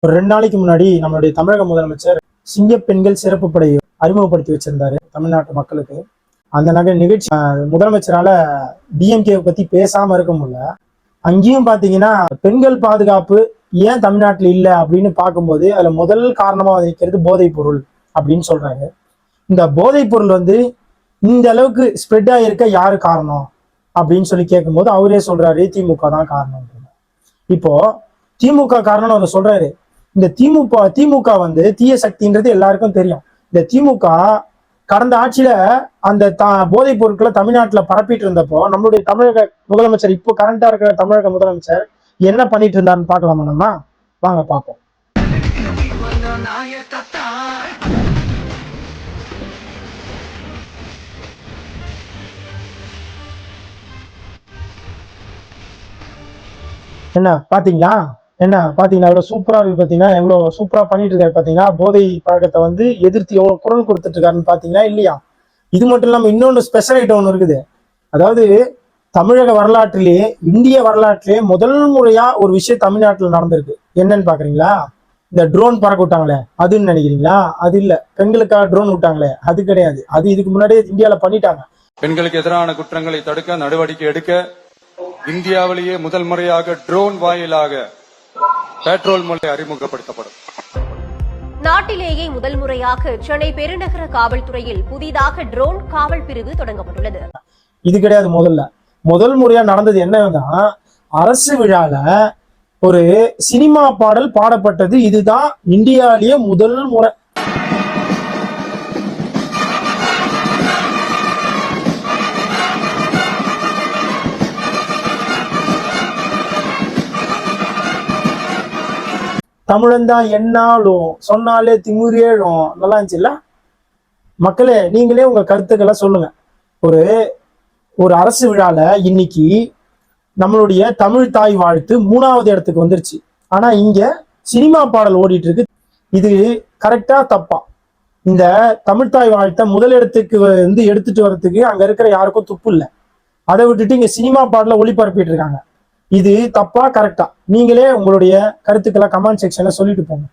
ஒரு 2 நாளைக்கு முன்னாடி நம்மளுடைய தமிழக முதலமைச்சர் சிங்க பெண்கள் சிறப்பு படை அறிமுகப்படுத்தி வச்சிருந்தாரு தமிழ்நாட்டு மக்களுக்கு. அந்த நிகழ்ச்சி முதலமைச்சரால டிஎம்கே பத்தி பேசாம இருக்க முடியல. அங்கேயும் பாத்தீங்கன்னா பெண்கள் பாதுகாப்பு ஏன் தமிழ்நாட்டில் இல்லை அப்படின்னு பார்க்கும்போது அதுல முதல் காரணமா வைக்கிறது போதைப் பொருள் அப்படின்னு சொல்றாங்க. இந்த போதைப் பொருள் இந்த அளவுக்கு ஸ்ப்ரெட் ஆகிருக்க யாரு காரணம் அப்படின்னு சொல்லி கேட்கும்போது அவரே சொல்றாரு திமுக தான் காரணம். இப்போ திமுக காரணம் அவர் சொல்றாரு. இந்த திமுக தீய சக்தின்றது எல்லாருக்கும் தெரியும். இந்த திமுக கடந்த ஆட்சியில அந்த போதைப் பொருட்களை தமிழ்நாட்டுல பரப்பிட்டு இருந்தப்போ நம்மளுடைய தமிழக முதலமைச்சர் இப்போ கரண்டா இருக்கிற தமிழக முதலமைச்சர் என்ன பண்ணிட்டு இருந்தாருன்னு பார்க்கலாமா? நம்ம வாங்க பார்ப்போம். என்ன பாத்தீங்களா எவ்வளவு சூப்பரா இருக்கு பாத்தீங்கன்னா, எவ்வளவு சூப்பரா பண்ணிட்டு இருக்காரு பாத்தீங்கன்னா. போதை பழக்கத்தை எதிர்த்து எவ்வளவு குரல் கொடுத்துட்டு இருக்காருன்னு பாத்தீங்களா இல்லையா? இது மட்டும் இல்லாம இன்னொன்னு ஸ்பெஷல் ஐட்டம் ஒண்ணு இருக்குது. அதாவது தமிழக வரலாற்றிலேயே இந்திய வரலாற்றிலேயே முதல் முறையா ஒரு விஷயம் தமிழ்நாட்டில் நடந்திருக்கு. என்னன்னு பாக்குறீங்களா? இந்த ட்ரோன் பறக்க விட்டாங்களே அதுன்னு நினைக்கிறீங்களா? அது இல்ல. பெண்களுக்காக ட்ரோன் விட்டாங்களே அது கிடையாது. அது இதுக்கு முன்னாடியே இந்தியாவில பண்ணிட்டாங்க. பெண்களுக்கு எதிரான குற்றங்களை தடுக்க நடவடிக்கை எடுக்க இந்தியாவிலேயே முதல் முறையாக ட்ரோன் வாயிலாக பெட்ரோல் முறை அறிமுகப்படுத்தப்படும். நாட்டிலேயே முதல் முறையாக சென்னை பெருநகர காவல்துறையில் புதிதாக ட்ரோன் காவல் பிரிவு தொடங்கப்பட்டுள்ளது. இது கிடையாது. முதல் முறையா நடந்தது என்னன்னா, அரசு விழால ஒரு சினிமா பாடல் பாடப்பட்டது. இதுதான் இந்தியாவிலேயே முதல் முறை. தமிழன்தான் என்னாலும் சொன்னாலே திமுறேழும். நல்லா இருந்துச்சுல்ல? மக்களே, நீங்களே உங்க கருத்துக்களை சொல்லுங்க. ஒரு அரசு விழால இன்னைக்கு நம்மளுடைய தமிழ் தாய் வாழ்த்து 3வது இடத்துக்கு வந்துருச்சு. ஆனா இங்க சினிமா பாடல் ஓடிட்டு இருக்கு. இது கரெக்டா தப்பா? இந்த தமிழ் தாய் வாழ்த்தை முதல் இடத்துக்கு எடுத்துட்டு வர்றதுக்கு அங்க இருக்கிற யாருக்கும் துப்பு இல்லை. அதை விட்டுட்டு இங்க சினிமா பாடல ஒளிபரப்பிட்டு இருக்காங்க. இது தப்பா கரெக்டா? நீங்களே உங்களுடைய கருத்துக்களை கமெண்ட் செக்ஷன்ல சொல்லிட்டு போங்க.